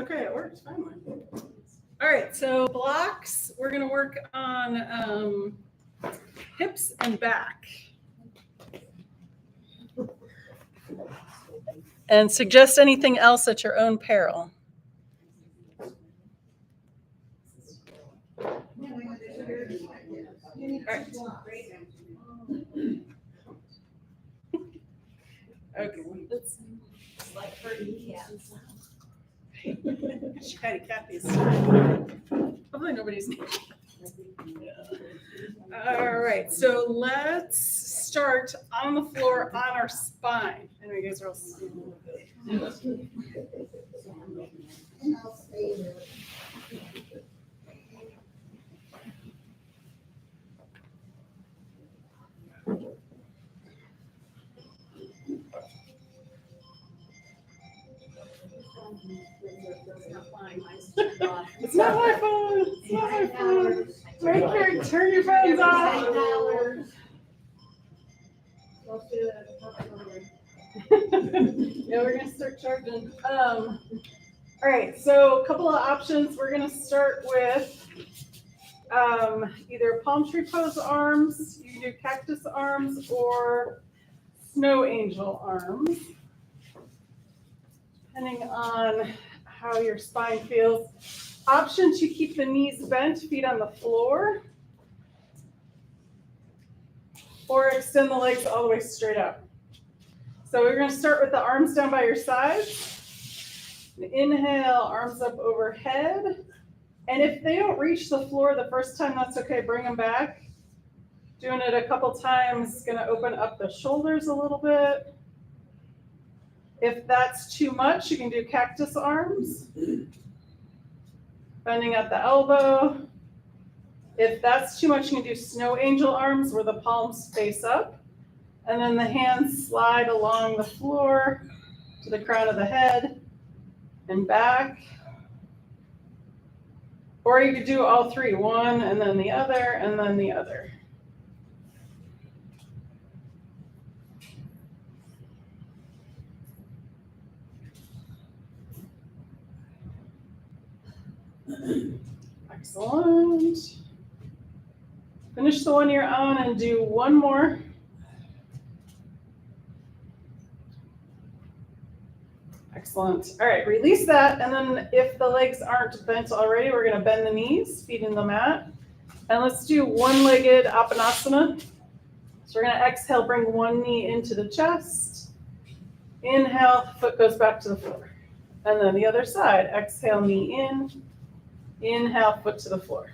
Okay, it works finally. All right, so blocks, we're gonna work on hips and back. And suggest anything else at your own peril. All right. Okay. It's like herding cats. Chatty Cathy's. Hopefully nobody's. All right, so let's start on the floor on our spine. I know you guys are all. It's not my phone. It's not my phone. Right here, turn your phones off. Yeah, we're gonna start charging. All right, so a couple of options. We're gonna start with either palm tree pose arms. You can do cactus arms or snow angel arms, depending on how your spine feels. Option to keep the knees bent, feet on the floor, or extend the legs all the way straight up. So we're going to start with the arms down by your sides. Inhale, arms up overhead. And if they don't reach the floor the first time, that's okay. Bring them back. Doing it a couple times, going to open up the shoulders a little bit. If that's too much, you can do cactus arms. Bending at the elbow. If that's too much, you can do snow angel arms where the palms face up. And then the hands slide along the floor to the crown of the head and back. Or you could do all three, one and then the other and then the other. Excellent. Finish the one you're on and do one more. Excellent. All right, release that. And then if the legs aren't bent already, we're going to bend the knees, feet in the mat. And let's do one-legged Apanasana. So we're going to exhale, bring one knee into the chest. Inhale, foot goes back to the floor. And then the other side, exhale, knee in. Inhale, foot to the floor.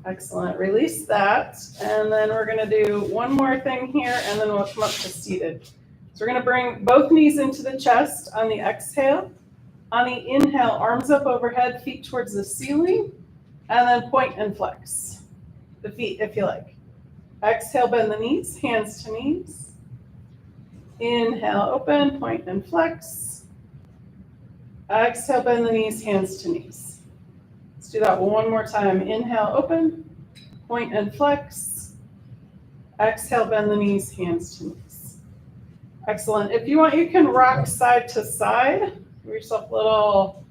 Excellent. Release that. And then we're going to do one more thing here, and then we'll come up to seated. So we're going to bring both knees into the chest on the exhale. On the inhale, arms up overhead, feet towards the ceiling, and then point and flex the feet if you like. Exhale, bend the knees, hands to knees. Inhale, open, point and flex. Exhale, bend the knees, hands to knees. Let's do that one more time. Inhale, open, point and flex. Exhale, bend the knees, hands to knees. Excellent. If you want, you can rock side to side. Give yourself a little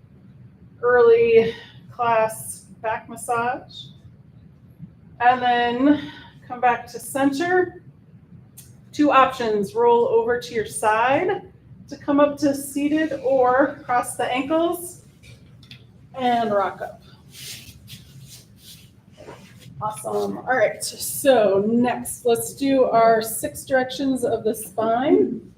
early class back massage. And then come back to center. Two options. Roll over to your side to come up to seated, or cross the ankles and rock up. Awesome. All right, so next, let's do our 6 directions of the spine.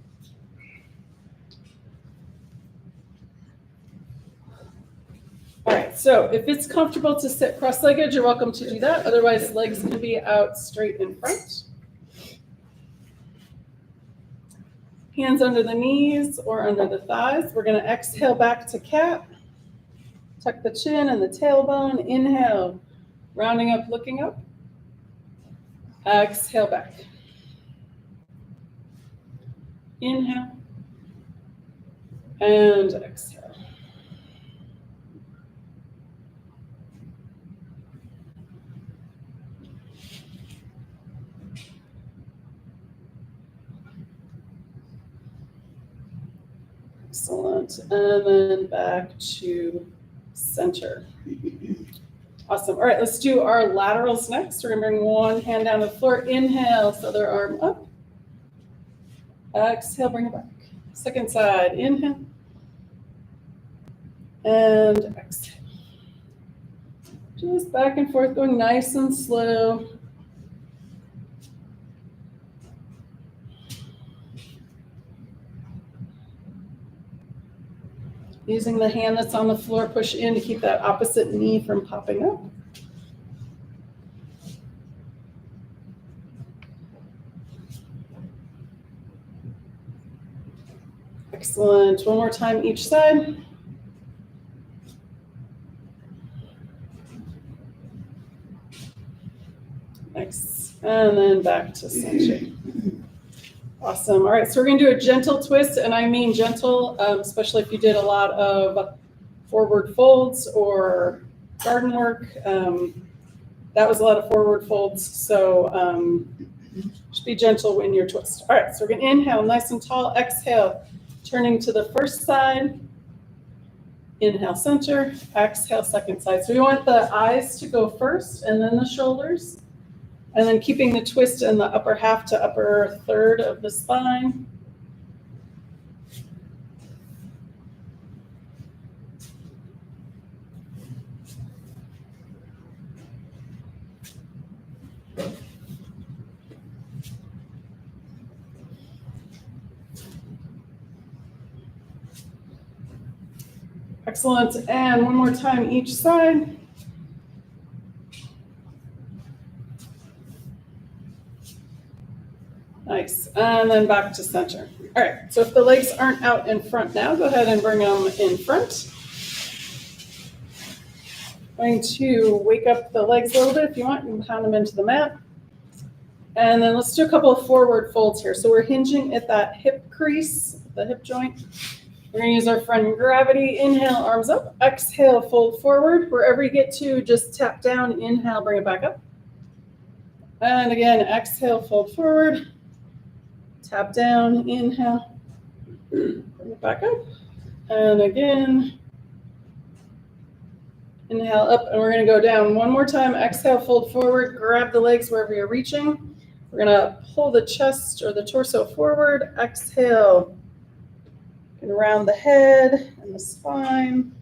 All right, so if it's comfortable to sit cross-legged, you're welcome to do that. Otherwise, legs can be out straight in front. Hands under the knees or under the thighs. We're going to exhale back to cat. Tuck the chin and the tailbone. Inhale, rounding up, looking up. Exhale back. Inhale and exhale. Excellent. And then back to center. Awesome. All right, let's do our laterals next. We're going to bring one hand down to the floor. Inhale, so other arm up. Exhale, bring it back. Second side. Inhale. And exhale. Just back and forth, going nice and slow. Using the hand that's on the floor, push in to keep that opposite knee from popping up. Excellent. One more time each side. Nice. And then back to center. Awesome. All right, so we're going to do a gentle twist, and I mean gentle, especially if you did a lot of forward folds or garden work. That was a lot of forward folds, so just be gentle when you're twist. All right, so we're going to inhale nice and tall, exhale, turning to the first side. Inhale, center, exhale, second side. So we want the eyes to go first and then the shoulders. And then keeping the twist in the upper half to upper third of the spine. Excellent. And one more time each side. Nice. And then back to center. All right. So if the legs aren't out in front now, go ahead and bring them in front. Going to wake up the legs a little bit. If you want, you can pound them into the mat. And then let's do a couple of forward folds here. So we're hinging at that hip crease, the hip joint. We're going to use our friend gravity. Inhale, arms up. Exhale, fold forward. Wherever you get to, just tap down. Inhale, bring it back up. And again, exhale, fold forward. Tap down, inhale, bring it back up. And again, inhale up, and we're going to go down one more time. Exhale, fold forward, grab the legs wherever you're reaching. We're going to pull the chest or the torso forward. Exhale, and round the head and the spine.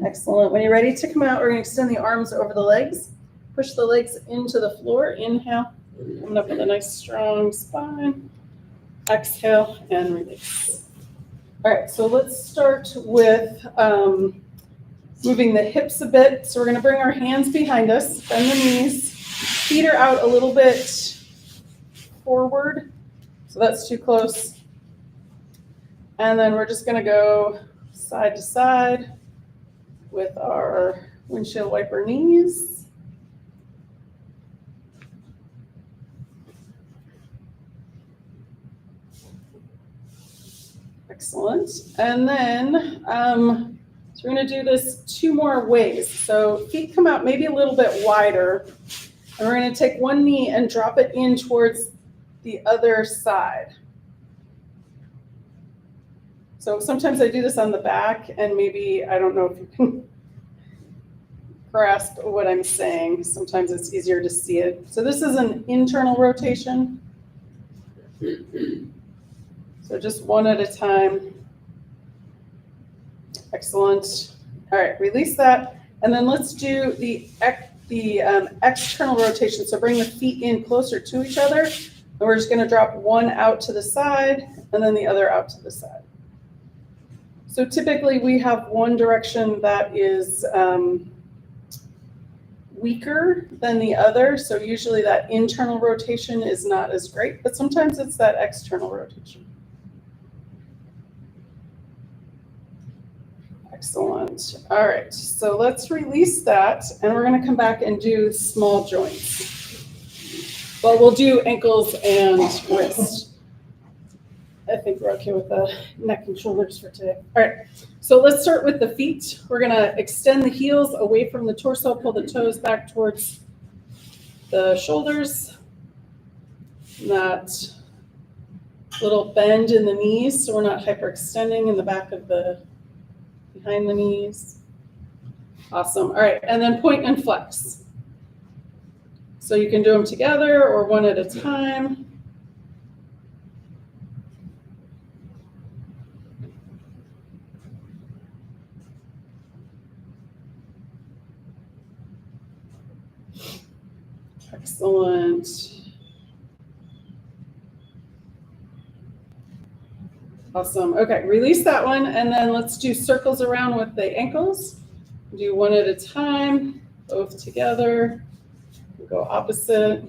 Excellent. When you're ready to come out, we're going to extend the arms over the legs. Push the legs into the floor. Inhale, coming up with a nice strong spine. Exhale and release. All right, so let's start with moving the hips a bit. So we're going to bring our hands behind us, bend the knees, feet are out a little bit forward. So that's too close. And then we're just going to go side to side with our windshield wiper knees. Excellent. And then, so we're going to do this two more ways. So feet come out maybe a little bit wider. And we're going to take one knee and drop it in towards the other side. So sometimes I do this on the back, and maybe, I don't know if you can grasp what I'm saying. Sometimes it's easier to see it. So this is an internal rotation. So just one at a time. Excellent. All right, release that. And then let's do the external rotation. So bring the feet in closer to each other. And we're just going to drop one out to the side and then the other out to the side. So typically we have one direction that is weaker than the other. So usually that internal rotation is not as great, but sometimes it's that external rotation. Excellent. All right, so let's release that, and we're gonna come back and do small joints. Well, we'll do ankles and wrist. I think we're okay with the neck and shoulders for today. All right, so let's start with the feet. We're gonna extend the heels away from the torso, pull the toes back towards the shoulders. That little bend in the knees, so we're not hyperextending in the back of the, behind the knees. Awesome, all right, and then point and flex. So you can do them together or one at a time. Excellent. Awesome. Okay, release that one, and then let's do circles around with the ankles. Do one at a time, both together. We'll go opposite.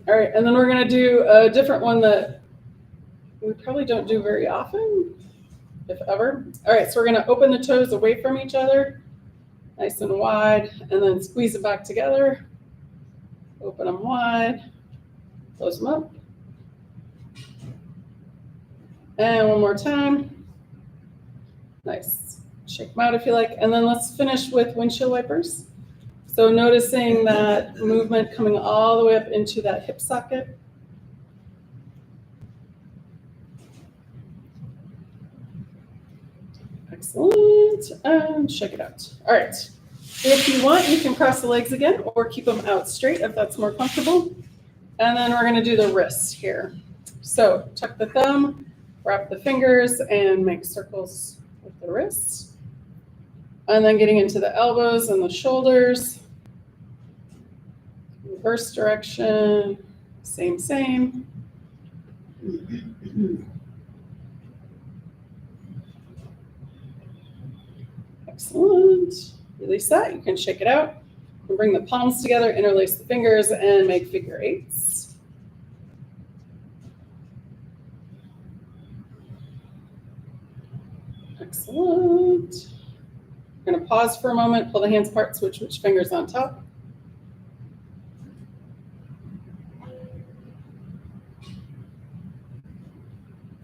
All right, and then we're gonna do a different one that we probably don't do very often, if ever. All right, so we're gonna open the toes away from each other, nice and wide, and then squeeze it back together. Open them wide, close them up. And one more time. Nice. Shake them out if you like. And then let's finish with windshield wipers. So noticing that movement coming all the way up into that hip socket. Excellent. And shake it out. All right. If you want, you can cross the legs again or keep them out straight if that's more comfortable. And then we're going to do the wrists here. So tuck the thumb, wrap the fingers, and make circles with the wrists. And then getting into the elbows and the shoulders. Reverse direction, same. Excellent. Release that. You can shake it out. And bring the palms together, interlace the fingers, and make figure eights. Excellent. We're going to pause for a moment, pull the hands apart, switch which fingers on top.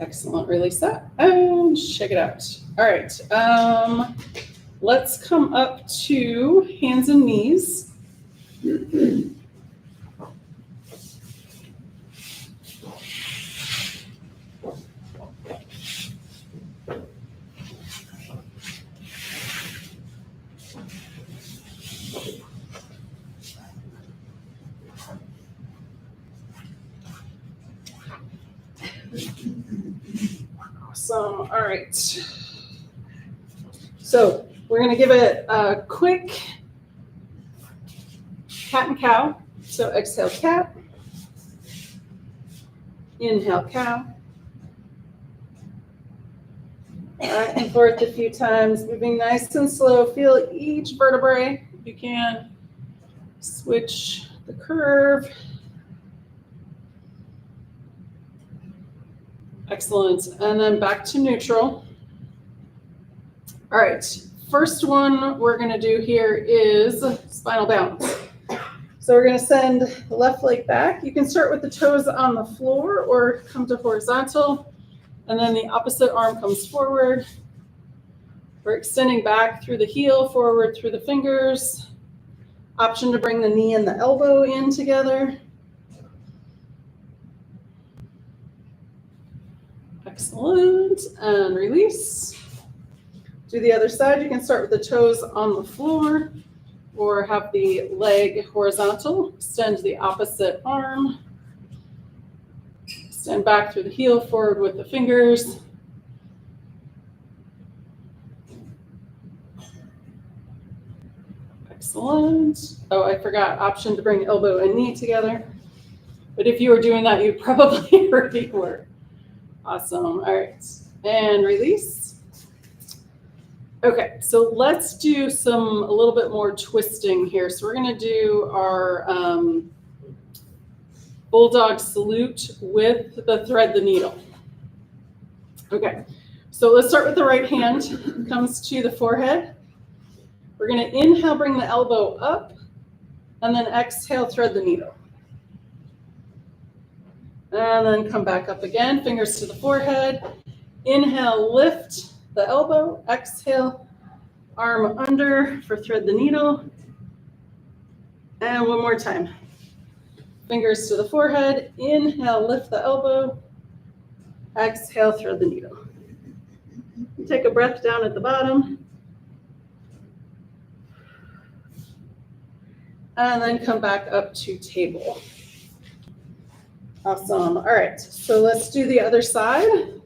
Excellent. Release that and shake it out. All right. Let's come up to hands and knees. Awesome. All right. So we're going to give it a quick cat and cow. So exhale, cat. Inhale, cow. Back and forth a few times, moving nice and slow. Feel each vertebrae if you can. Switch the curve. Excellent. And then back to neutral. All right. First one we're going to do here is spinal balance. So we're going to send the left leg back. You can start with the toes on the floor or come to horizontal. And then the opposite arm comes forward. We're extending back through the heel, forward through the fingers. Option to bring the knee and the elbow in together. Excellent. And release. Do the other side. You can start with the toes on the floor or have the leg horizontal. Extend the opposite arm. Extend back through the heel, forward with the fingers. Excellent. Oh, I forgot, option to bring elbow and knee together. But if you were doing that, you probably already were. Awesome. All right. And release. Okay, so let's do a little bit more twisting here. So we're going to do our bulldog salute with the thread the needle. Okay, so let's start with the right hand. Comes to the forehead. We're going to inhale, bring the elbow up, and then exhale, thread the needle. And then come back up again, fingers to the forehead. Inhale, lift the elbow. Exhale, arm under for thread the needle. And one more time. Fingers to the forehead. Inhale, lift the elbow. Exhale, thread the needle. Take a breath down at the bottom. And then come back up to table. Awesome. All right, so let's do the other side.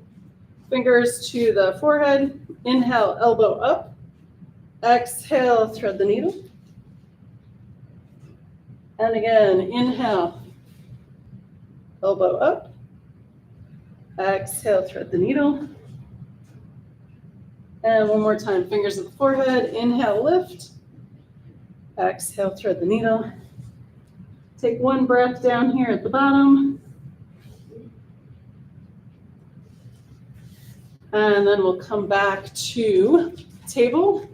Fingers to the forehead. Inhale, elbow up. Exhale, thread the needle. And again, inhale, elbow up. Exhale, thread the needle. And one more time, fingers to the forehead. Inhale, lift. Exhale, thread the needle. Take one breath down here at the bottom. And then we'll come back to table.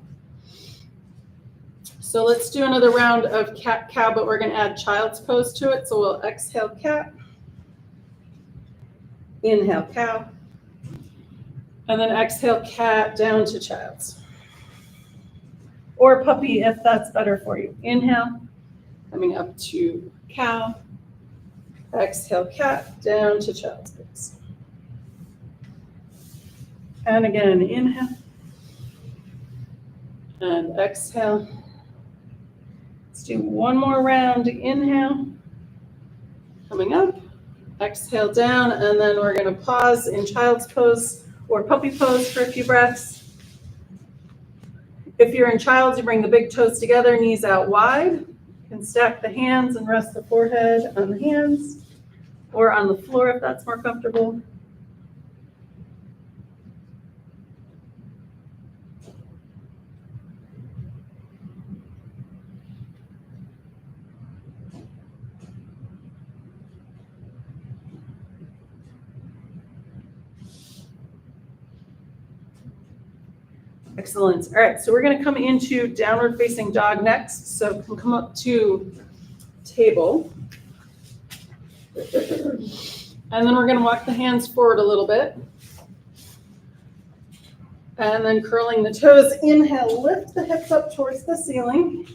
So let's do another round of cat-cow, but we're going to add child's pose to it. So we'll exhale cat, inhale cow, and then exhale cat down to child's. Or puppy if that's better for you. Inhale, coming up to cow, exhale cat, down to child's pose. And again, inhale, and exhale. Let's do one more round. Inhale, coming up, exhale down, and then we're going to pause in child's pose or puppy pose for a few breaths. If you're in child's, you bring the big toes together, knees out wide. You can stack the hands and rest the forehead on the hands or on the floor if that's more comfortable. Excellent. All right, so we're going to come into downward facing dog next. So come up to table. And then we're going to walk the hands forward a little bit. And then curling the toes. Inhale, lift the hips up towards the ceiling.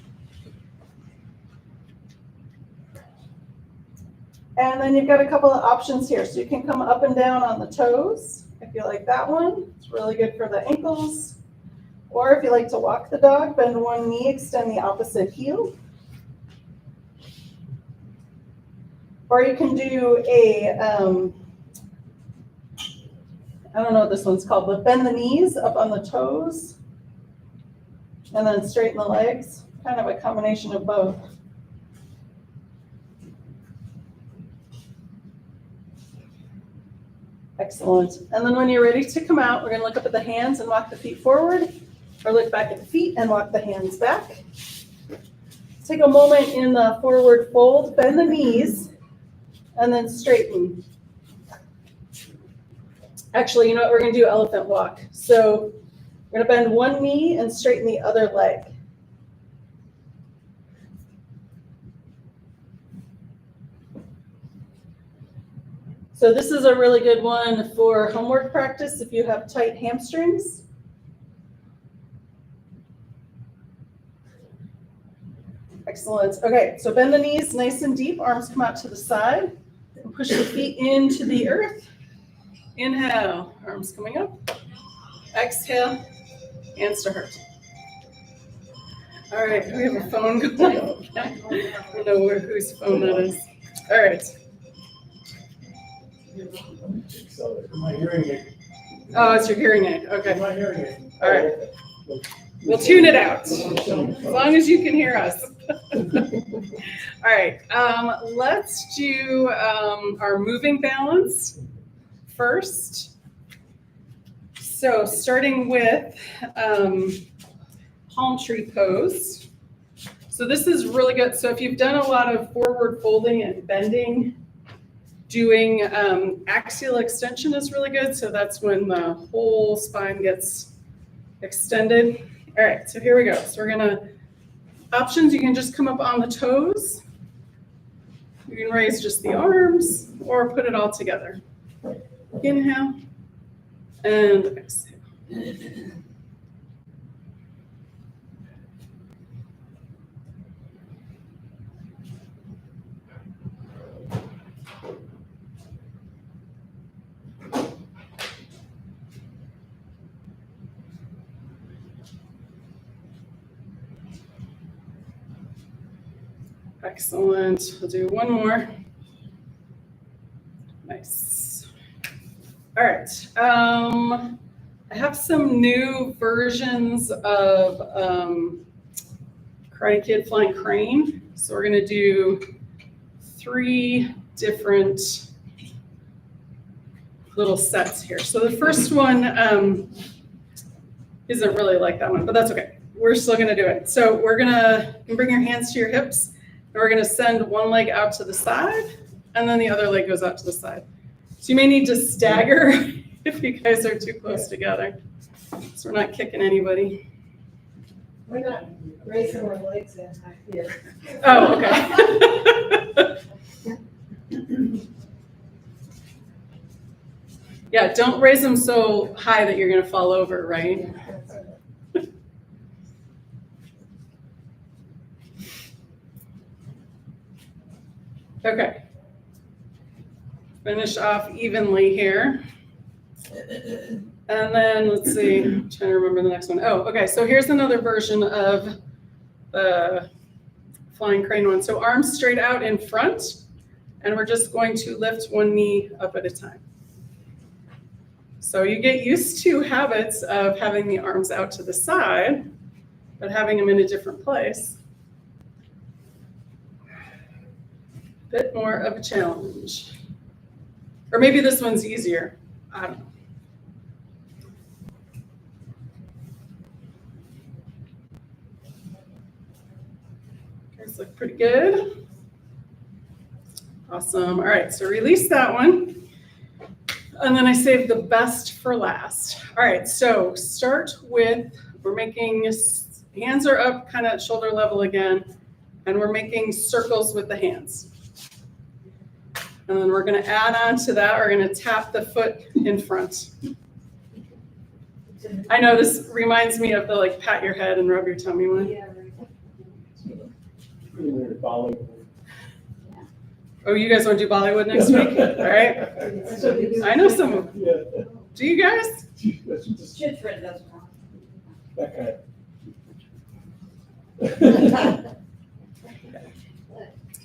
And then you've got a couple of options here. So you can come up and down on the toes if you like that one. It's really good for the ankles. Or if you like to walk the dog, bend one knee, extend the opposite heel. Or you can do a, I don't know what this one's called, but bend the knees up on the toes and then straighten the legs. Kind of a combination of both. Excellent. And then when you're ready to come out, we're going to look up at the hands and walk the feet forward. Or look back at the feet and walk the hands back. Take a moment in the forward fold, bend the knees, and then straighten. Actually, you know what? We're going to do elephant walk. So we're going to bend one knee and straighten the other leg. So this is a really good one for homework practice if you have tight hamstrings. Excellent. Okay, so bend the knees nice and deep. Arms come out to the side. And push the feet into the earth. Inhale, arms coming up. Exhale, hands to heart. All right, we have a phone going. I don't know whose phone that is. All right. My hearing aid. Oh, it's your hearing aid. Okay. My hearing aid. All right. We'll tune it out, as long as you can hear us. All right, let's do our moving balance first. So starting with palm tree pose. So this is really good. So if you've done a lot of forward folding and bending, doing axial extension is really good. So that's when the whole spine gets extended. All right, so here we go. So we're gonna, options, you can just come up on the toes. You can raise just the arms or put it all together. Inhale and exhale. Excellent. We'll do one more. Nice. All right. I have some new versions of Karate Kid Flying Crane. So we're going to do 3 different little sets here. So the first one isn't really like that one, but that's okay. We're still going to do it. So we're going to bring your hands to your hips. And we're going to send one leg out to the side, and then the other leg goes out to the side. So you may need to stagger if you guys are too close together. So we're not kicking anybody. We're not raising our legs that high here. Oh, okay. Yeah, don't raise them so high that you're going to fall over, right? Okay. Finish off evenly here. And then let's see, I'm trying to remember the next one. Oh, okay. So here's another version of the flying crane one. So arms straight out in front, and we're just going to lift one knee up at a time. So you get used to habits of having the arms out to the side, but having them in a different place. Bit more of a challenge. Or maybe this one's easier. I don't know. Guys look pretty good. Awesome. All right, so release that one. And then I saved the best for last. All right, so start with, we're making, hands are up kind of at shoulder level again, and we're making circles with the hands. And then we're going to add on to that, we're going to tap the foot in front. I know this reminds me of the like pat your head and rub your tummy one. Yeah. Oh, you guys want to do Bollywood next week? All right. I know some of them. Yeah. Do you guys? Chitford does wrong. That kind.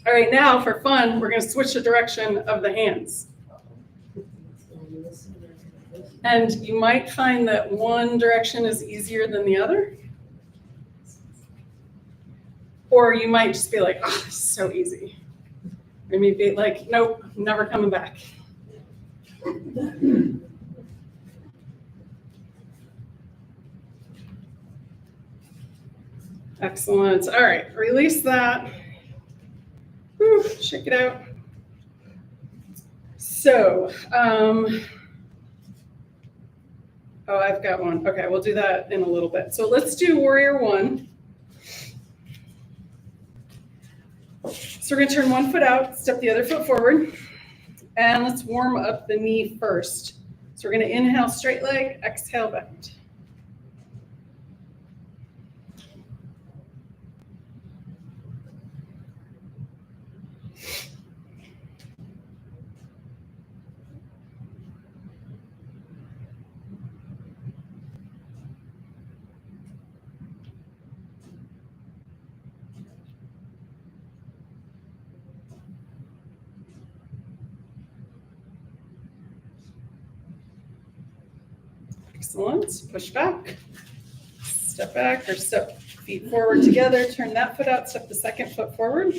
All right, now for fun, we're going to switch the direction of the hands. And you might find that one direction is easier than the other. Or you might just be like, oh, this is so easy. Or maybe like, nope, never coming back. Excellent. All right, release that. Whew, shake it out. So, oh, I've got one. Okay, we'll do that in a little bit. So let's do Warrior One. So we're going to turn one foot out, step the other foot forward, and let's warm up the knee first. So we're going to inhale, straight leg, exhale, bend. Excellent. Push back. step back or step feet forward together, turn that foot out, step the second foot forward.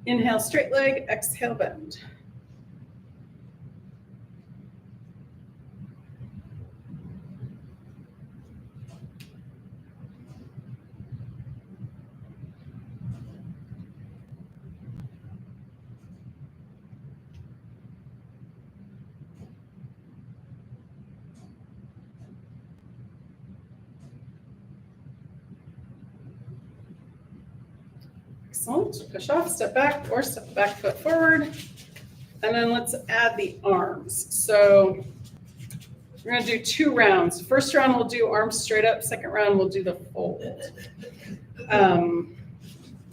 Inhale, straight leg, exhale, bend. Excellent. Push off, step back, or step the back foot forward. And then let's add the arms. So we're going to do 2 rounds. First round, we'll do arms straight up. Second round, we'll do the fold. Turn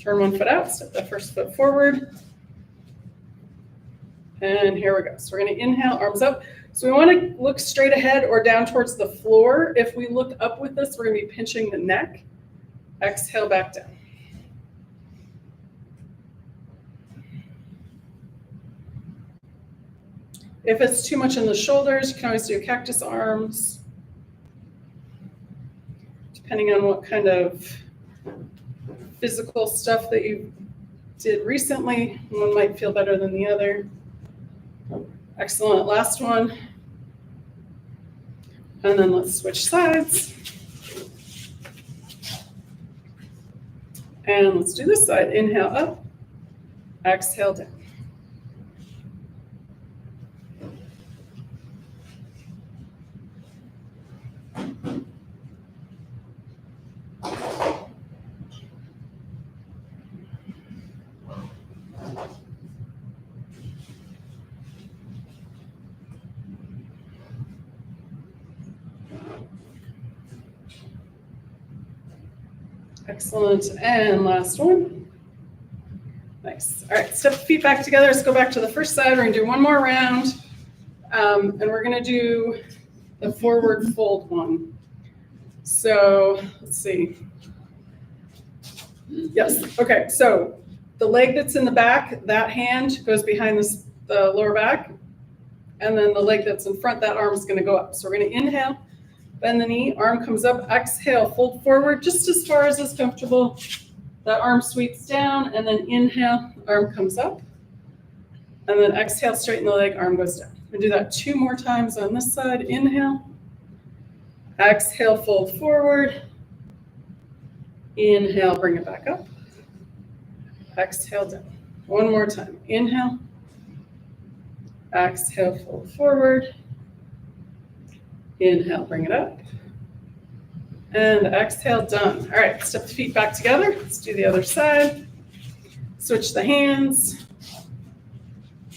one foot out, step the first foot forward. And here we go. So we're going to inhale, arms up. So we want to look straight ahead or down towards the floor. If we look up with this, we're going to be pinching the neck. Exhale, back down. If it's too much in the shoulders, you can always do cactus arms, depending on what kind of physical stuff that you did recently. One might feel better than the other. Excellent. Last one. And then let's switch sides. And let's do this side. Inhale up, exhale down. Excellent. And last one. Nice. All right, step the feet back together. Let's go back to the first side. We're going to do one more round. And we're going to do the forward fold one. So let's see. Yes. Okay. So the leg that's in the back, that hand goes behind the lower back. And then the leg that's in front, that arm is going to go up. So we're going to inhale. Bend the knee, arm comes up, exhale, fold forward just as far as is comfortable. That arm sweeps down, and then inhale, arm comes up. And then exhale, straighten the leg, arm goes down. We'll do that 2 more times on this side. Inhale, exhale, fold forward. Inhale, bring it back up. Exhale, down. One more time. Inhale, exhale, fold forward. Inhale, bring it up. And exhale, done. All right, step the feet back together. Let's do the other side. Switch the hands.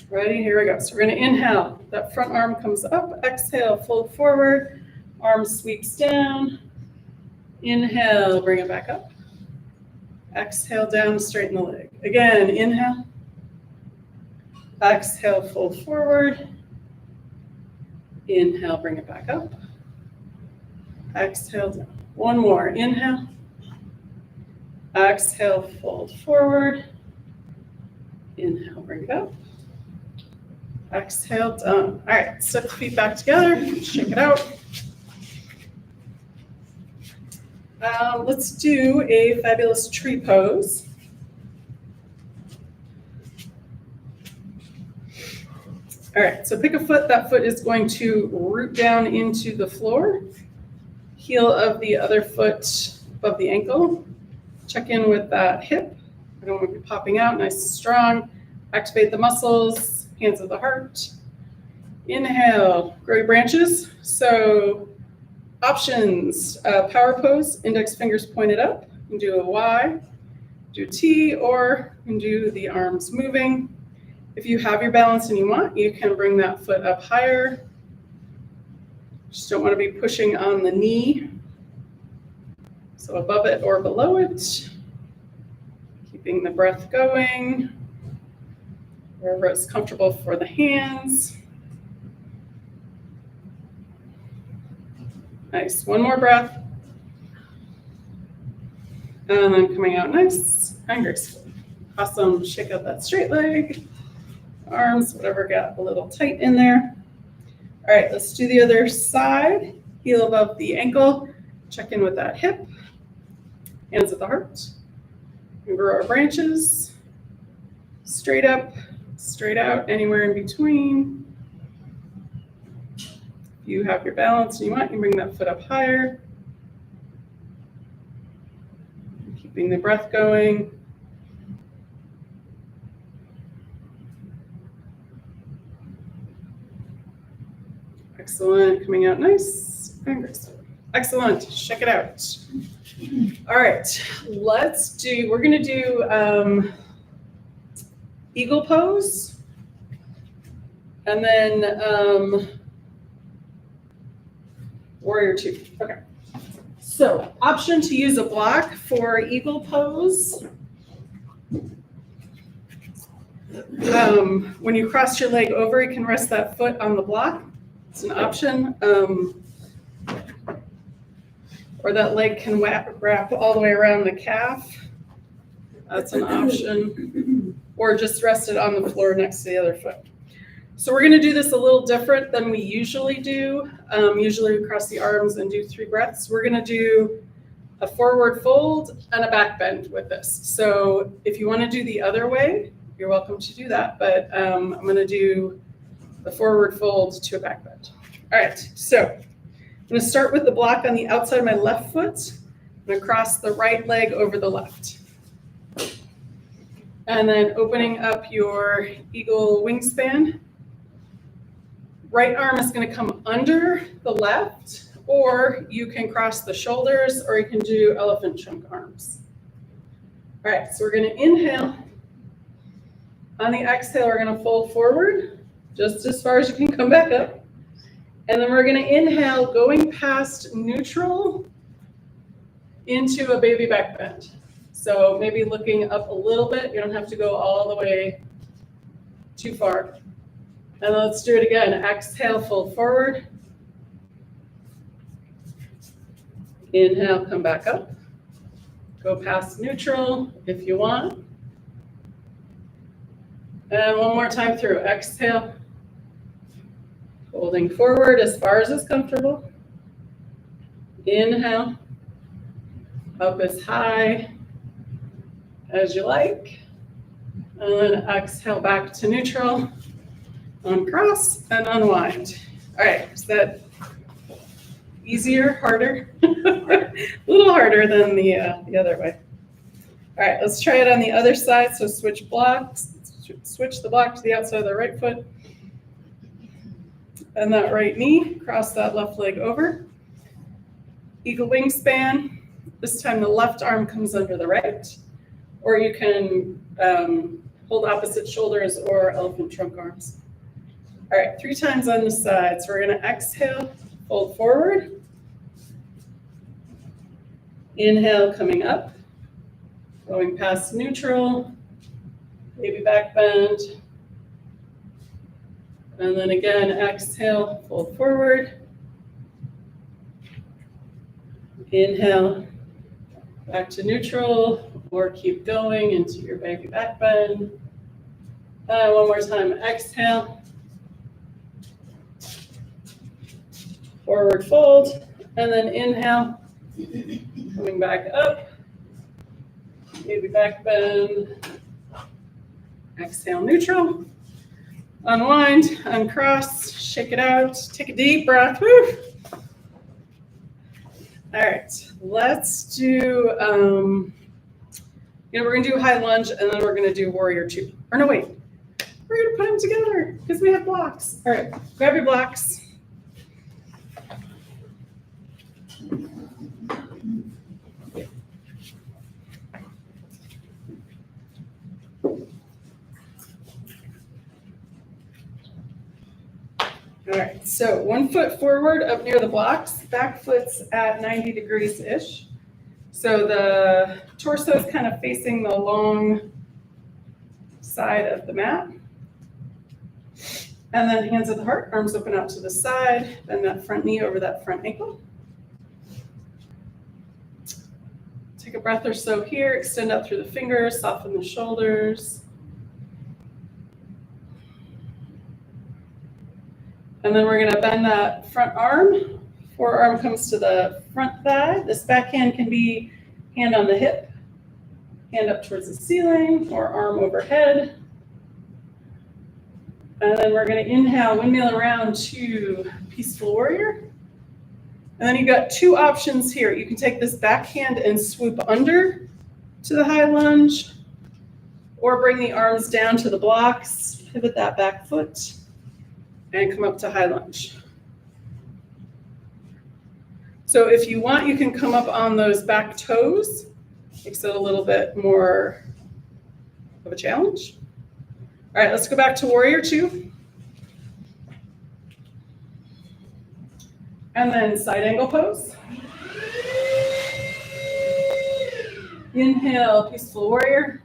Ready? Here we go. So we're going to inhale. That front arm comes up. Exhale, fold forward. Arm sweeps down. Inhale, bring it back up. Exhale, down, straighten the leg. Again, inhale. Exhale, fold forward. Inhale, bring it back up. Exhale, down. One more. Inhale. Exhale, fold forward. Inhale, bring it up. Exhale, done. All right, step the feet back together. Shake it out. Let's do a fabulous tree pose. All right, so pick a foot. That foot is going to root down into the floor. Heel of the other foot above the ankle. Check in with that hip. I don't want to be popping out, nice and strong. Activate the muscles, hands of the heart. Inhale, grow your branches. So options, power pose, index fingers pointed up. You can do a Y, do a T, or you can do the arms moving. If you have your balance and you want, you can bring that foot up higher. Just don't want to be pushing on the knee. So above it or below it. Keeping the breath going. Wherever it's comfortable for the hands. Nice. One more breath. And then coming out nice and graceful. Awesome. Shake out that straight leg. Arms, whatever got a little tight in there. All right, let's do the other side. Heel above the ankle. Check in with that hip. Hands at the heart. And grow our branches. Straight up, straight out, anywhere in between. If you have your balance and you want, you can bring that foot up higher. Keeping the breath going. Excellent, coming out nice and graceful. Excellent, check it out. All right, we're gonna do eagle pose. And then warrior two, okay. So option to use a block for eagle pose. When you cross your leg over, you can rest that foot on the block. It's an option. Or that leg can wrap all the way around the calf. That's an option. Or just rest it on the floor next to the other foot. So we're gonna do this a little different than we usually do. Usually we cross the arms and do 3 breaths. We're gonna do a forward fold and a back bend with this. So if you wanna do the other way, you're welcome to do that, but I'm gonna do the forward fold to a back bend. All right, so I'm gonna start with the block on the outside of my left foot. I'm gonna cross the right leg over the left. And then opening up your eagle wingspan. Right arm is gonna come under the left, or you can cross the shoulders, or you can do elephant trunk arms. All right, so we're gonna inhale. On the exhale, we're gonna fold forward, just as far as you can come back up. And then we're gonna inhale, going past neutral into a baby back bend. So maybe looking up a little bit, you don't have to go all the way too far. And let's do it again. Exhale, fold forward. Inhale, come back up. Go past neutral if you want. And one more time through. Exhale. Folding forward as far as is comfortable. Inhale. Up as high as you like. And then exhale back to neutral. Uncross and unwind. All right, is that easier, harder? A little harder than the other way. All right, let's try it on the other side. So switch blocks, switch the block to the outside of the right foot. And that right knee, cross that left leg over. Eagle wingspan. This time the left arm comes under the right. Or you can hold opposite shoulders or elephant trunk arms. All right, 3 times on the side. So we're gonna exhale, fold forward. Inhale, coming up. Going past neutral. Baby back bend. And then again, exhale, fold forward. Inhale, back to neutral, or keep going into your baby back bend. One more time, exhale. Forward fold, and then inhale, coming back up. Baby back bend. Exhale, neutral. Unwind, uncross, shake it out, take a deep breath. Woo. All right, let's do, we're gonna do high lunge and then we're gonna do warrior two. Or no, wait, we're gonna put them together because we have blocks. All right, grab your blocks. All right, so 1 foot forward up near the blocks, back foot's at 90 degrees-ish. So the torso is kind of facing the long side of the mat. And then hands at the heart, arms open out to the side, bend that front knee over that front ankle. Take a breath or so here, extend out through the fingers, soften the shoulders. And then we're gonna bend that front arm, Forearm comes to the front thigh. This backhand can be hand on the hip, hand up towards the ceiling, or arm overhead. And then we're going to inhale, windmill around to Peaceful Warrior. And then you've got two options here. You can take this backhand and swoop under to the high lunge, or bring the arms down to the blocks, pivot that back foot, and come up to high lunge. So if you want, you can come up on those back toes. Makes it a little bit more of a challenge. All right, let's go back to Warrior Two. And then side angle pose. Inhale, Peaceful Warrior.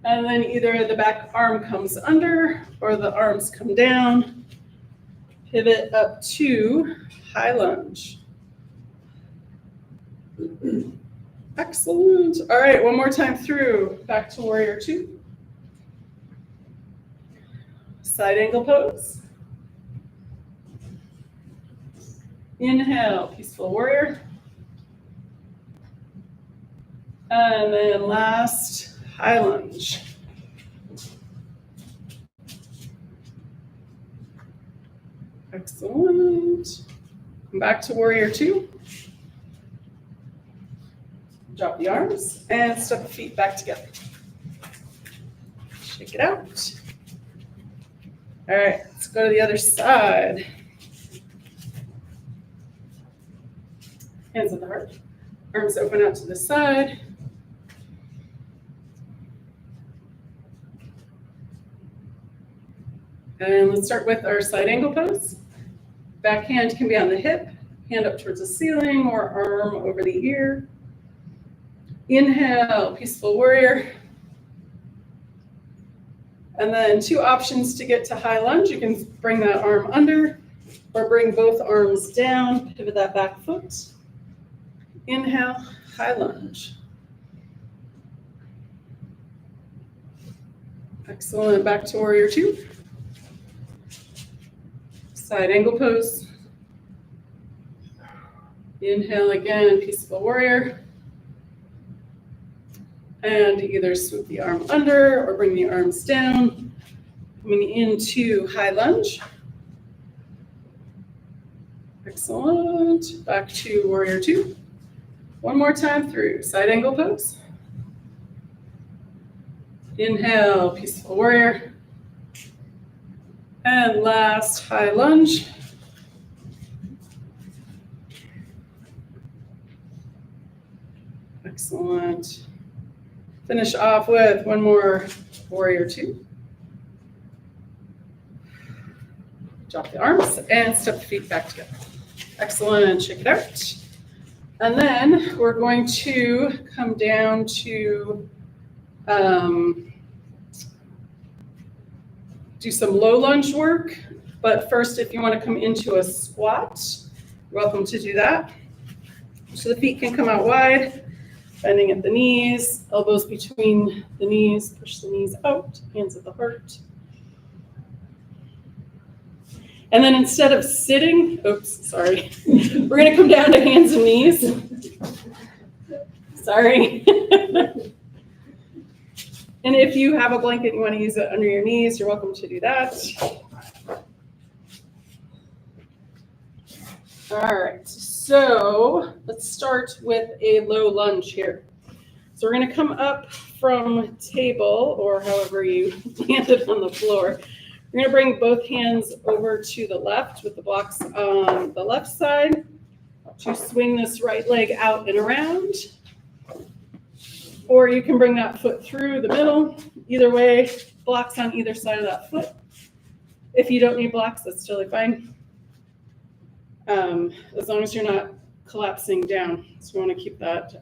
And then either the back arm comes under or the arms come down. Pivot up to high lunge. Excellent. All right, one more time through. Back to Warrior Two. Side angle pose. Inhale, Peaceful Warrior. And then last, high lunge. Excellent. Come back to Warrior Two. Drop the arms and step the feet back together. Shake it out. All right, let's go to the other side. Hands at the heart. Arms open out to the side. And let's start with our side angle pose. Back hand can be on the hip, hand up towards the ceiling, or arm over the ear. Inhale, Peaceful Warrior. And then two options to get to high lunge. You can bring that arm under or bring both arms down, pivot that back foot. Inhale, high lunge. Excellent, back to Warrior Two. Side angle pose. Inhale again, Peaceful Warrior. And either swoop the arm under or bring the arms down. Coming into high lunge. Excellent. Back to Warrior Two. One more time through side angle pose. Inhale, Peaceful Warrior. And last, high lunge. Excellent. Finish off with one more Warrior Two. Drop the arms and step the feet back together. Excellent, shake it out. And then we're going to come down to do some low lunge work. But first, if you want to come into a squat, you're welcome to do that. So the feet can come out wide, bending at the knees, elbows between the knees, push the knees out, hands at the heart. And then instead of sitting, we're going to come down to hands and knees. Sorry. And if you have a blanket and you want to use it under your knees, you're welcome to do that. All right, so let's start with a low lunge here. So we're going to come up from table, or however you landed on the floor. We're going to bring both hands over to the left with the blocks on the left side to swing this right leg out and around. Or you can bring that foot through the middle. Either way, blocks on either side of that foot. If you don't need blocks, that's totally fine. As long as you're not collapsing down. So we want to keep that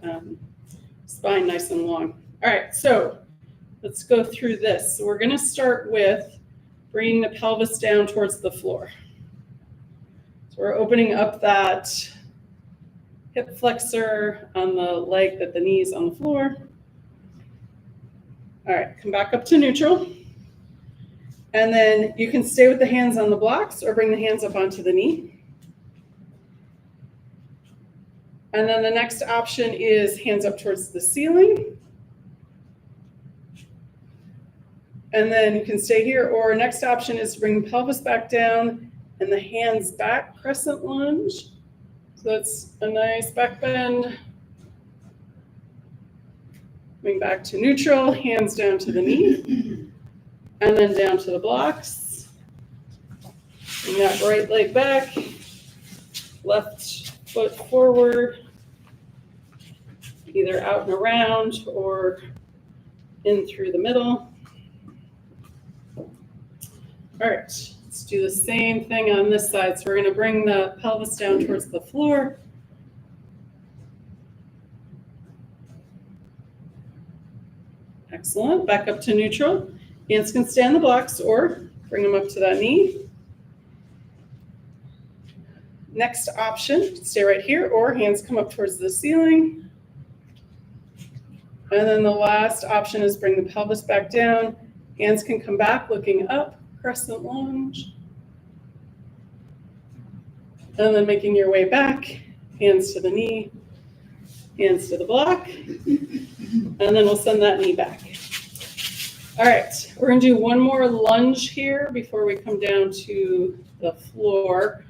spine nice and long. All right, so let's go through this. So we're going to start with bringing the pelvis down towards the floor. So we're opening up that hip flexor on the leg that the knee's on the floor. All right, come back up to neutral. And then you can stay with the hands on the blocks or bring the hands up onto the knee. And then the next option is hands up towards the ceiling. And then you can stay here, or next option is to bring the pelvis back down and the hands back, crescent lunge. So that's a nice back bend. Coming back to neutral, hands down to the knee, and then down to the blocks. Bring that right leg back, left foot forward, either out and around or in through the middle. All right, let's do the same thing on this side. So we're going to bring the pelvis down towards the floor. Excellent. Back up to neutral. Hands can stay on the blocks or bring them up to that knee. Next option, stay right here, or hands come up towards the ceiling. And then the last option is bring the pelvis back down. Hands can come back looking up. Crescent lunge. And then making your way back, hands to the knee, hands to the block, and then we'll send that knee back. All right, we're gonna do one more lunge here before we come down to the floor.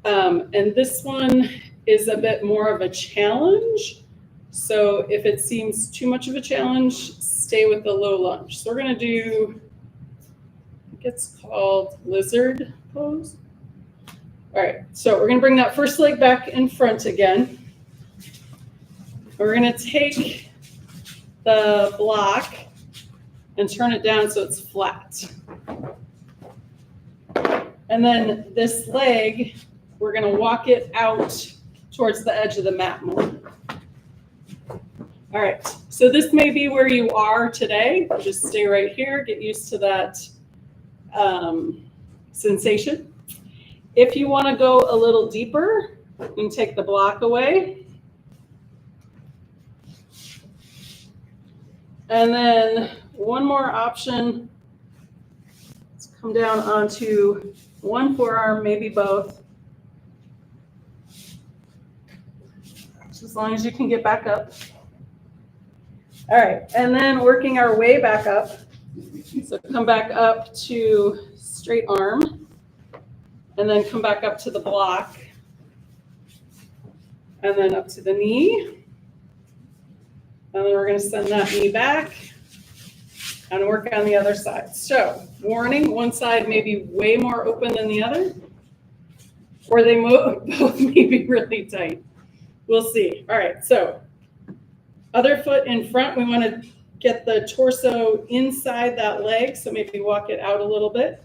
And this one is a bit more of a challenge. So if it seems too much of a challenge, stay with the low lunge. So we're gonna do, it's called lizard pose. All right, so we're gonna bring that first leg back in front again. We're gonna take the block and turn it down so it's flat. And then this leg, we're gonna walk it out towards the edge of the mat more. All right, so this may be where you are today. Just stay right here, get used to that sensation. If you want to go a little deeper, you can take the block away. And then one more option, let's come down onto one forearm, maybe both. Just as long as you can get back up. All right, and then working our way back up. So come back up to straight arm, and then come back up to the block, and then up to the knee. And then we're going to send that knee back and work on the other side. So warning, one side may be way more open than the other, or they both may be really tight. We'll see. All right, so other foot in front, we want to get the torso inside that leg, so maybe walk it out a little bit.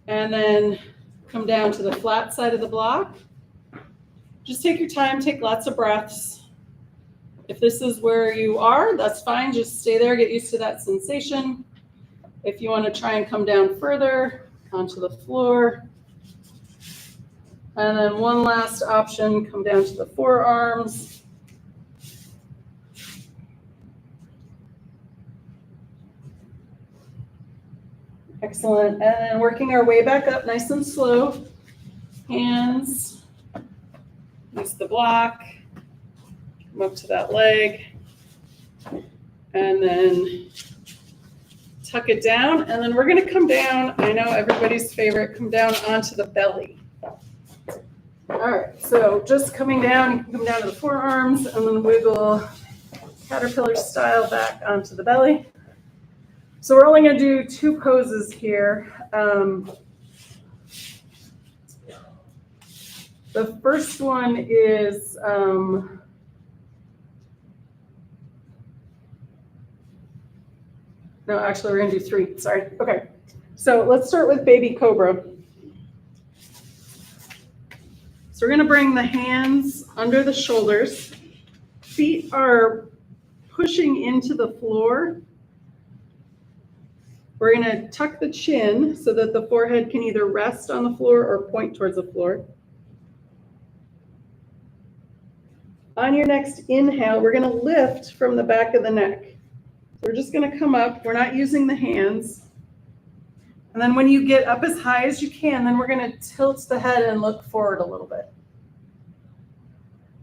And then come down to the flat side of the block. Just take your time, take lots of breaths. If this is where you are, that's fine. Just stay there, get used to that sensation. If you want to try and come down further onto the floor. And then one last option, come down to the forearms. Excellent. And then working our way back up nice and slow. Hands, use the block, come up to that leg, and then tuck it down. And then we're going to come down, I know everybody's favorite, come down onto the belly. All right, so just coming down, you can come down to the forearms and then wiggle caterpillar style back onto the belly. So we're only going to do two poses here. The first one is no, actually we're going to do three. Sorry. Okay. So let's start with baby cobra. So we're going to bring the hands under the shoulders. Feet are pushing into the floor. We're going to tuck the chin so that the forehead can either rest on the floor or point towards the floor. On your next inhale, we're going to lift from the back of the neck. So we're just gonna come up, we're not using the hands. And then when you get up as high as you can, then we're gonna tilt the head and look forward a little bit.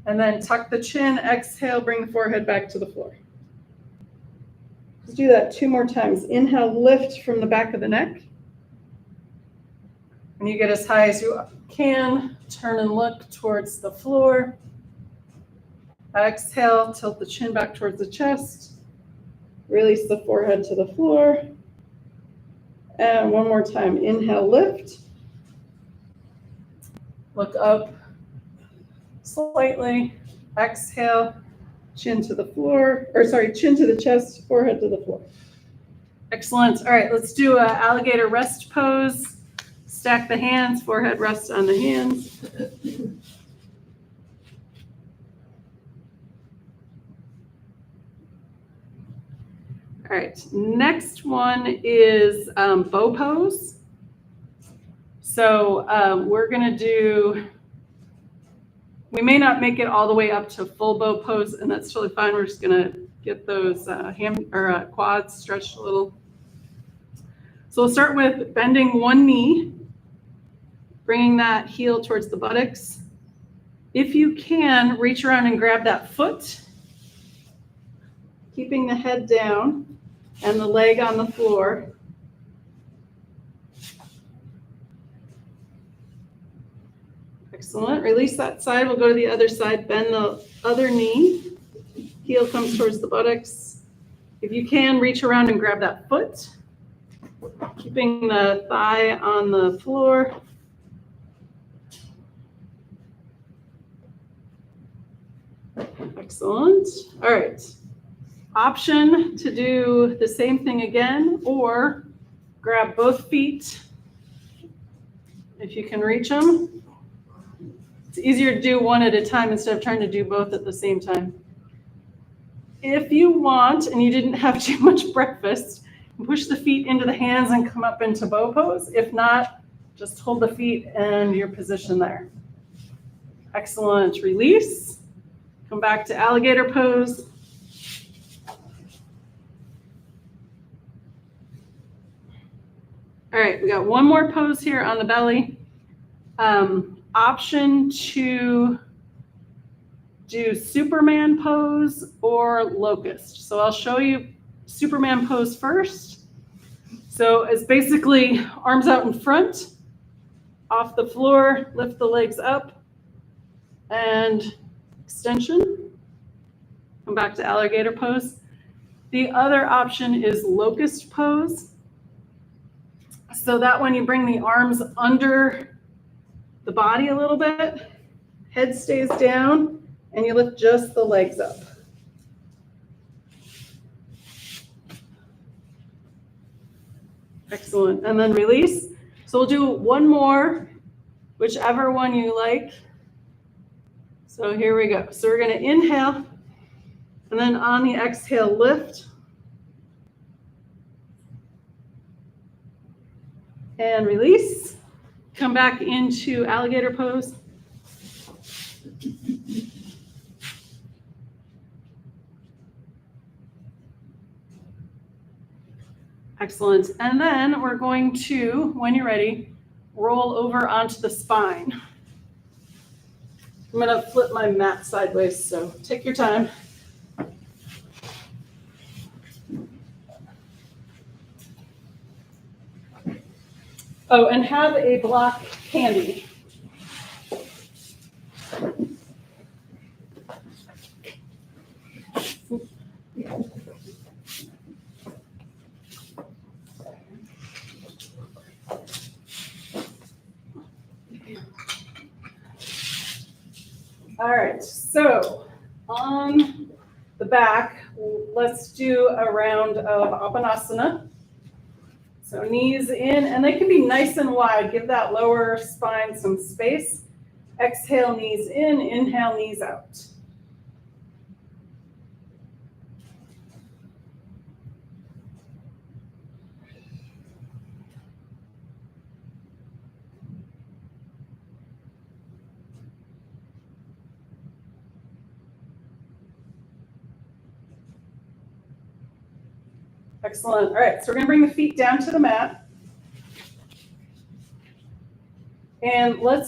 And then tuck the chin, exhale, bring the forehead back to the floor. Let's do that 2 more times. Inhale, lift from the back of the neck. When you get as high as you can, turn and look towards the floor. Exhale, tilt the chin back towards the chest. Release the forehead to the floor. And one more time. Inhale, lift. Look up slightly. Exhale, chin to the floor, or sorry, chin to the chest, forehead to the floor. Excellent. All right, let's do an alligator rest pose. Stack the hands, forehead rests on the hands. All right, next one is bow pose. So we're gonna do, we may not make it all the way up to full bow pose, and that's totally fine. We're just gonna get those quads stretched a little. So we'll start with bending one knee, bringing that heel towards the buttocks. If you can, reach around and grab that foot, keeping the head down and the leg on the floor. Excellent. Release that side. We'll go to the other side. Bend the other knee. Heel comes towards the buttocks. If you can, reach around and grab that foot, keeping the thigh on the floor. Excellent. All right. Option to do the same thing again, or grab both feet if you can reach them. It's easier to do one at a time instead of trying to do both at the same time. If you want, and you didn't have too much breakfast, push the feet into the hands and come up into bow pose. If not, just hold the feet and your position there. Excellent. Release. Come back to alligator pose. All right, we got one more pose here on the belly. Option to do Superman pose or locust. So I'll show you Superman pose first. So it's basically arms out in front, off the floor, lift the legs up, and extension. Come back to alligator pose. The other option is locust pose. So that one, you bring the arms under the body a little bit, head stays down, and you lift just the legs up. Excellent. And then release. So we'll do one more, whichever one you like. So here we go. So we're going to inhale, and then on the exhale, lift. And release. Come back into alligator pose. Excellent. And then we're going to, when you're ready, roll over onto the spine. I'm going to flip my mat sideways, so take your time. Oh, and have a block handy. All right, so on the back, let's do a round of Apanasana. So knees in, and they can be nice and wide. Give that lower spine some space. Exhale, knees in. Inhale, knees out. Excellent. All right, so we're gonna bring the feet down to the mat. And we're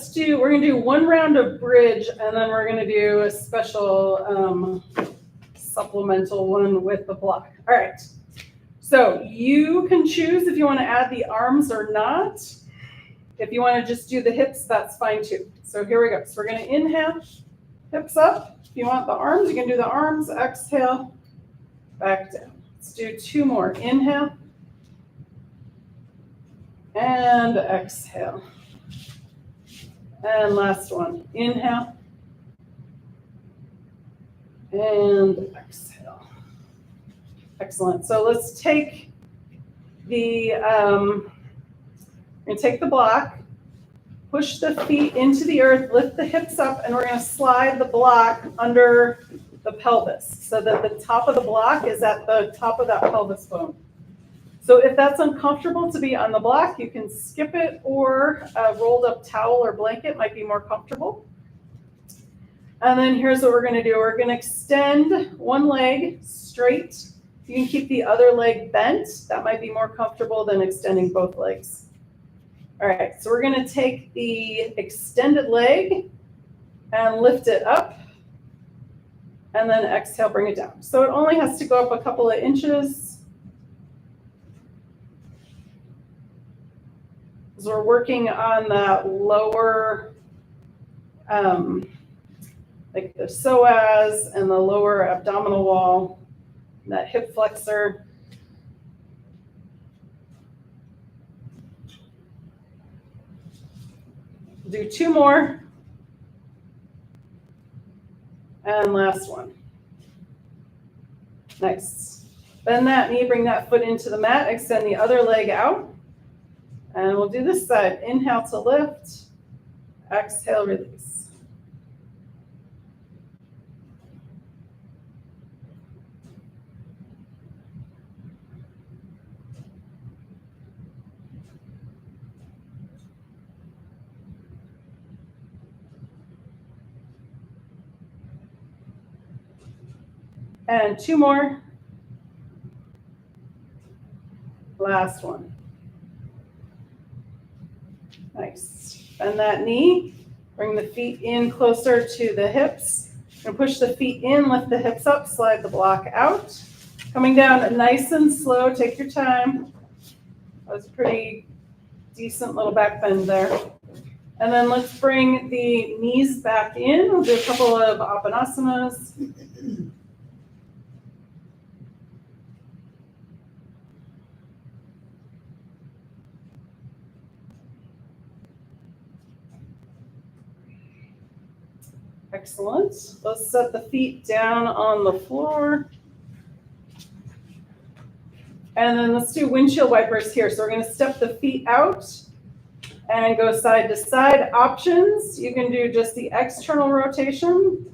gonna do one round of bridge, and then we're gonna do a special supplemental one with the block. All right. So you can choose if you want to add the arms or not. If you want to just do the hips, that's fine too. So here we go. So we're going to inhale, hips up. If you want the arms, you can do the arms. Exhale, back down. Let's do 2 more. Inhale and exhale. And last one. Inhale and exhale. Excellent. So let's take the block, push the feet into the earth, lift the hips up, and we're going to slide the block under the pelvis so that the top of the block is at the top of that pelvis bone. So if that's uncomfortable to be on the block, you can skip it, or a rolled up towel or blanket might be more comfortable. And then here's what we're going to do. We're going to extend one leg straight. You can keep the other leg bent. That might be more comfortable than extending both legs. All right, so we're going to take the extended leg and lift it up, and then exhale, bring it down. So it only has to go up a couple of inches. So we're working on that lower, like the psoas and the lower abdominal wall, that hip flexor. Do 2 more. And last one. Nice. Bend that knee, bring that foot into the mat, extend the other leg out. And we'll do this side. Inhale to lift, exhale, release. And 2 more. Last one. Nice. Bend that knee. Bring the feet in closer to the hips. And push the feet in, lift the hips up, slide the block out. Coming down nice and slow. Take your time. That was a pretty decent little back bend there. And then let's bring the knees back in. We'll do a couple of Appanasanas. Excellent. Let's set the feet down on the floor. And then let's do windshield wipers here. So we're going to step the feet out and go side to side. Options, you can do just the external rotation,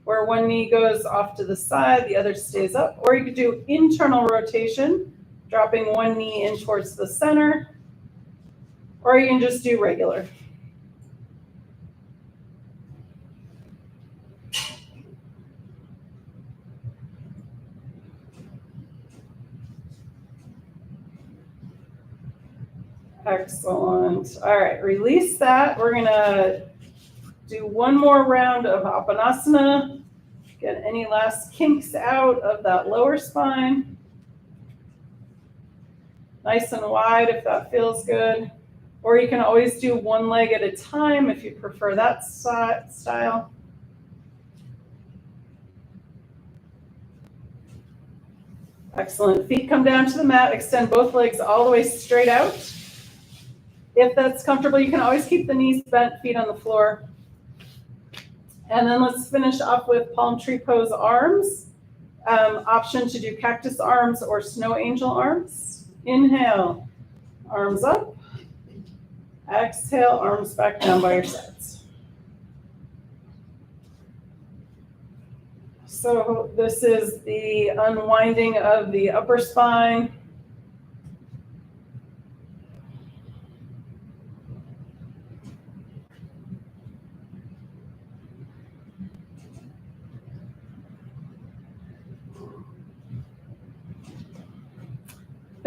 where one knee goes off to the side, the other stays up. Or you could do internal rotation, dropping one knee in towards the center. Or you can just do regular. Excellent. All right, release that. We're gonna do one more round of Appanasana. Get any last kinks out of that lower spine. Nice and wide if that feels good. Or you can always do one leg at a time if you prefer that style. Excellent. Feet come down to the mat. Extend both legs all the way straight out. If that's comfortable, you can always keep the knees bent, feet on the floor. And then let's finish up with palm tree pose arms. Option to do cactus arms or snow angel arms. Inhale, arms up. Exhale, arms back down by your sides. So this is the unwinding of the upper spine.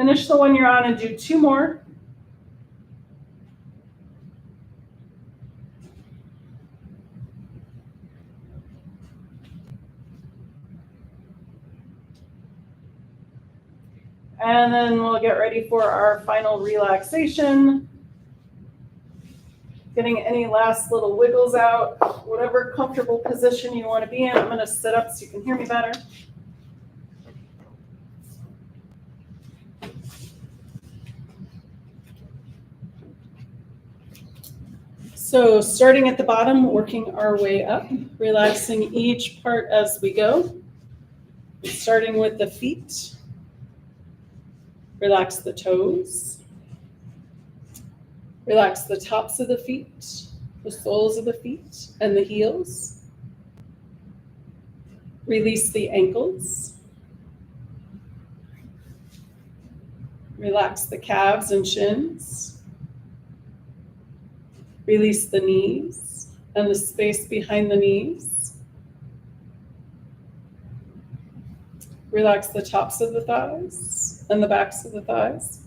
Finish the one you're on and do 2 more. And then we'll get ready for our final relaxation. Getting any last little wiggles out, whatever comfortable position you want to be in. I'm going to sit up so you can hear me better. So starting at the bottom, working our way up, relaxing each part as we go. Starting with the feet. Relax the toes. Relax the tops of the feet, the soles of the feet, and the heels. Release the ankles. Relax the calves and shins. Release the knees and the space behind the knees. Relax the tops of the thighs and the backs of the thighs.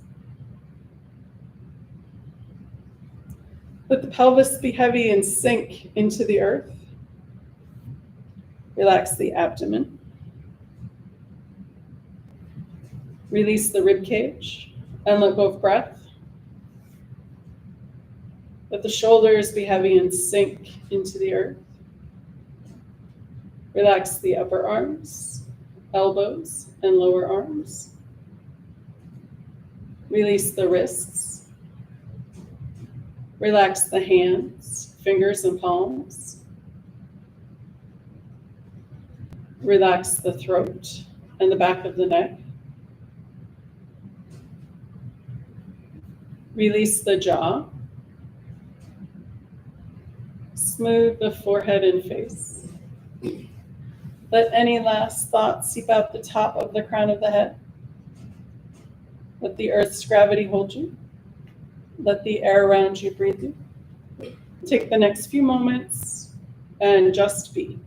Let the pelvis be heavy and sink into the earth. Relax the abdomen. Release the rib cage and let go of breath. Let the shoulders be heavy and sink into the earth. Relax the upper arms, elbows, and lower arms. Release the wrists. Relax the hands, fingers, and palms. Relax the throat and the back of the neck. Release the jaw. Smooth the forehead and face. Let any last thoughts seep out the top of the crown of the head. Let the earth's gravity hold you. Let the air around you breathe you. Take the next few moments and just be.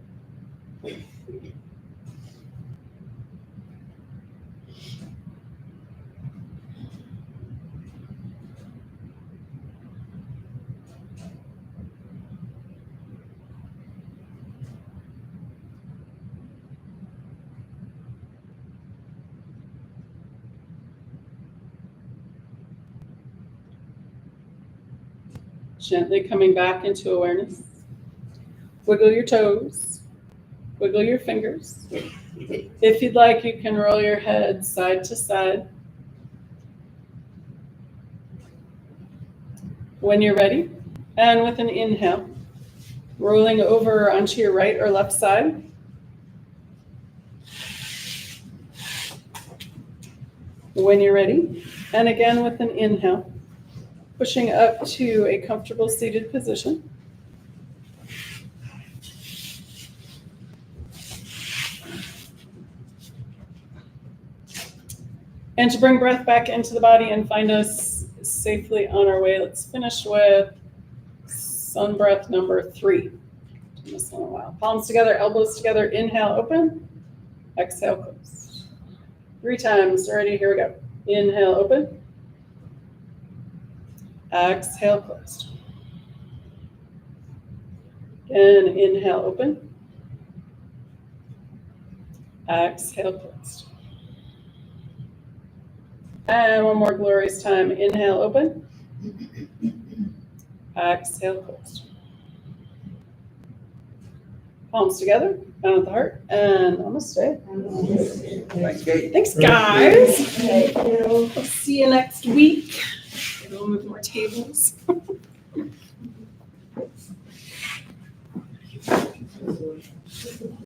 Gently coming back into awareness. Wiggle your toes. Wiggle your fingers. If you'd like, you can roll your head side to side. When you're ready, and with an inhale, rolling over onto your right or left side. When you're ready, and again with an inhale, pushing up to a comfortable seated position. And to bring breath back into the body and find us safely on our way, let's finish with sun breath number 3. Done this one a while. Palms together, elbows together, inhale, open. Exhale, close. 3 times, ready, here we go. Inhale, open. Exhale, closed. Again, inhale, open. Exhale, closed. And one more glorious time. Inhale, open. Exhale, closed. Palms together, down at the heart, and namaste. Thanks, Kate. Thanks, guys. Thank you. We'll see you next week. We'll move more tables.